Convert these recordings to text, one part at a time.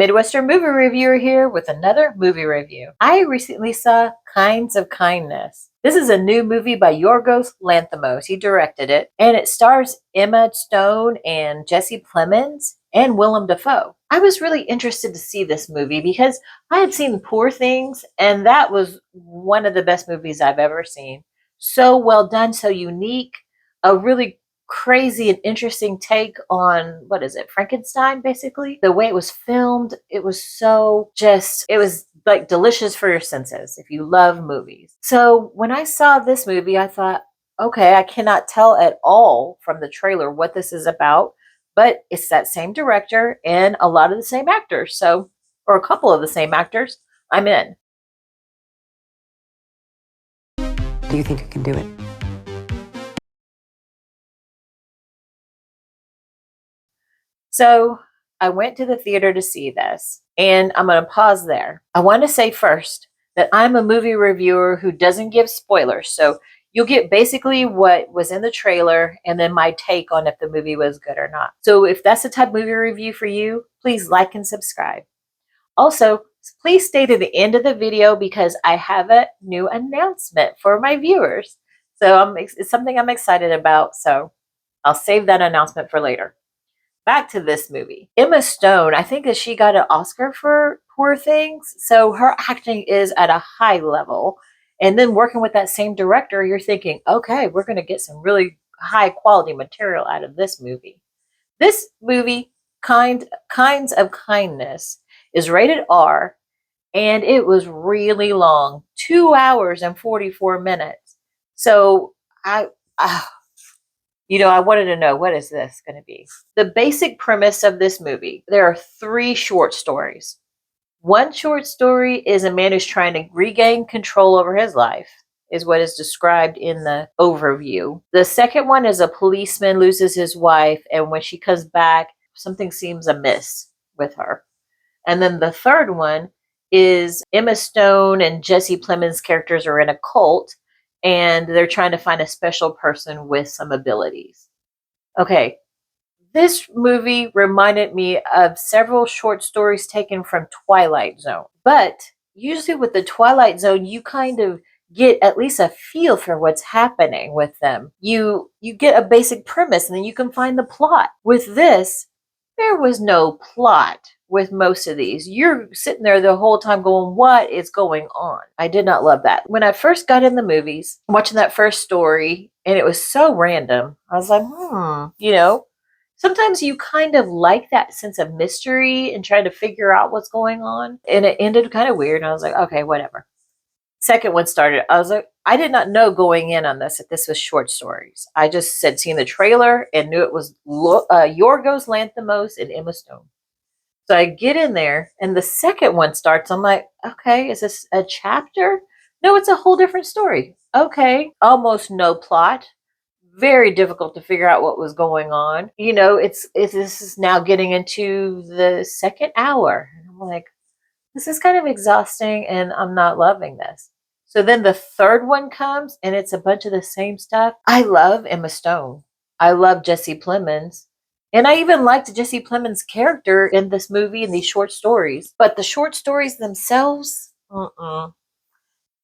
Midwestern movie reviewer here with another movie review. I recently saw Kinds of Kindness. This is a new movie by Yorgos Lanthimos. He directed it, and it stars Emma Stone and Jesse Plemons and Willem Dafoe. I was really interested to see this movie because I had seen Poor Things, and that was one of the best movies I've ever seen. So well done, so unique, a really crazy and interesting take on what is it, Frankenstein, basically. The way it was filmed, it was so just, it was like delicious for your senses if you love movies. So when I saw this movie, I thought, okay, I cannot tell at all from the trailer what this is about, but it's that same director and a lot of the same actors. So, or a couple of the same actors, I'm in. Do you think you can do it? So I went to the theater to see this, and I'm going to pause there. I want to say first that I'm a movie reviewer who doesn't give spoilers. So you'll get basically what was in the trailer and then my take on if the movie was good or not. So if that's the type of movie review for you, please like and subscribe. Also, please stay to the end of the video because I have a new announcement for my viewers. So it's something I'm excited about. So I'll save that announcement for later. Back to this movie. Emma Stone, I think that she got an Oscar for Poor Things. So her acting is at a high level. And then working with that same director, you're thinking, okay, we're going to get some really high quality material out of this movie. This movie, Kinds of Kindness, is rated R, and it was really long, 2 hours and 44 minutes. So I wanted to know, what is this going to be? The basic premise of this movie, there are 3 short stories. One short story is a man who's trying to regain control over his life, is what is described in the overview. The second one is a policeman loses his wife, and when she comes back, something seems amiss with her. And then the third one is Emma Stone and Jesse Plemons' characters are in a cult, and they're trying to find a special person with some abilities. Okay, this movie reminded me of several short stories taken from Twilight Zone. But usually with the Twilight Zone, you kind of get at least a feel for what's happening with them. You get a basic premise and then you can find the plot. With this, there was no plot with most of these. You're sitting there the whole time going, what is going on? I did not love that. When I first got in the movies, watching that first story, and it was so random, I was like, sometimes you kind of like that sense of mystery and trying to figure out what's going on. And it ended kind of weird. And I was like, okay, whatever. Second one started. I was like, I did not know going in on this that this was short stories. I just said, seen the trailer and knew it was Yorgos Lanthimos and Emma Stone. So I get in there and the second one starts. I'm like, okay, is this a chapter? No, it's a whole different story. Okay, almost no plot. Very difficult to figure out what was going on. This is now getting into the second hour. And I'm like, this is kind of exhausting and I'm not loving this. So then the third one comes and it's a bunch of the same stuff. I love Emma Stone. I love Jesse Plemons. And I even liked Jesse Plemons' character in this movie in these short stories. But the short stories themselves,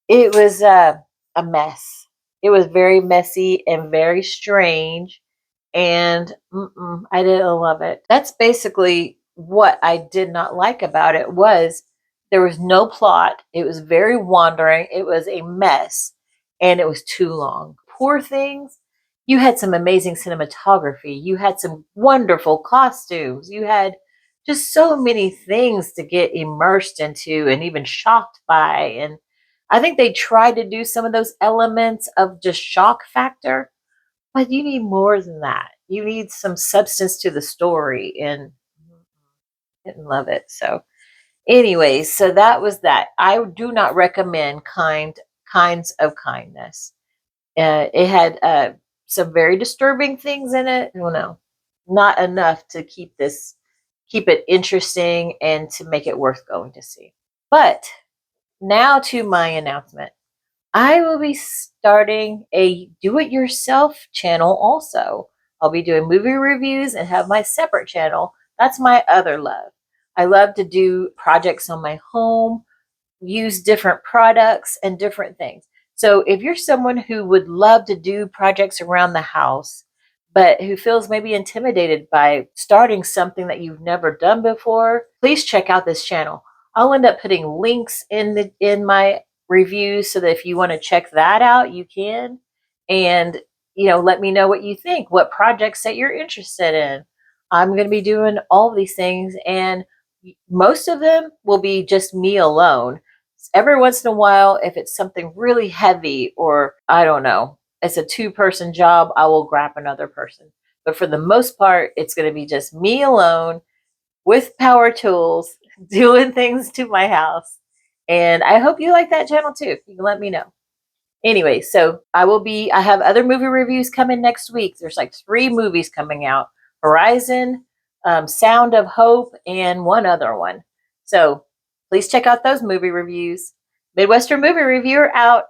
it was a mess. It was very messy and very strange. And I didn't love it. That's basically what I did not like about it. Was there was no plot. It was very wandering. It was a mess, and it was too long. Poor Things, you had some amazing cinematography. You had some wonderful costumes. You had just so many things to get immersed into and even shocked by. And I think they tried to do some of those elements of just shock factor, but you need more than that. You need some substance to the story, and didn't love it. So anyways, so that was that. I do not recommend Kinds of Kindness. It had some very disturbing things in it. Well, no, not enough to keep it interesting and to make it worth going to see. But now to my announcement. I will be starting a do-it-yourself channel also. I'll be doing movie reviews and have my separate channel. That's my other love. I love to do projects on my home, use different products and different things. So if you're someone who would love to do projects around the house, but who feels maybe intimidated by starting something that you've never done before, please check out this channel. I'll end up putting links in my reviews so that if you want to check that out, you can. And let me know what you think, what projects that you're interested in. I'm going to be doing all of these things, and most of them will be just me alone. Every once in a while, if it's something really heavy or I don't know, it's a 2-person job, I will grab another person. But for the most part, it's going to be just me alone with power tools doing things to my house. And I hope you like that channel too. You can let me know. Anyway, so I have other movie reviews coming next week. There's like 3 movies coming out: Horizon, Sound of Hope, and one other one. So please check out those movie reviews. Midwestern Movie Reviewer out.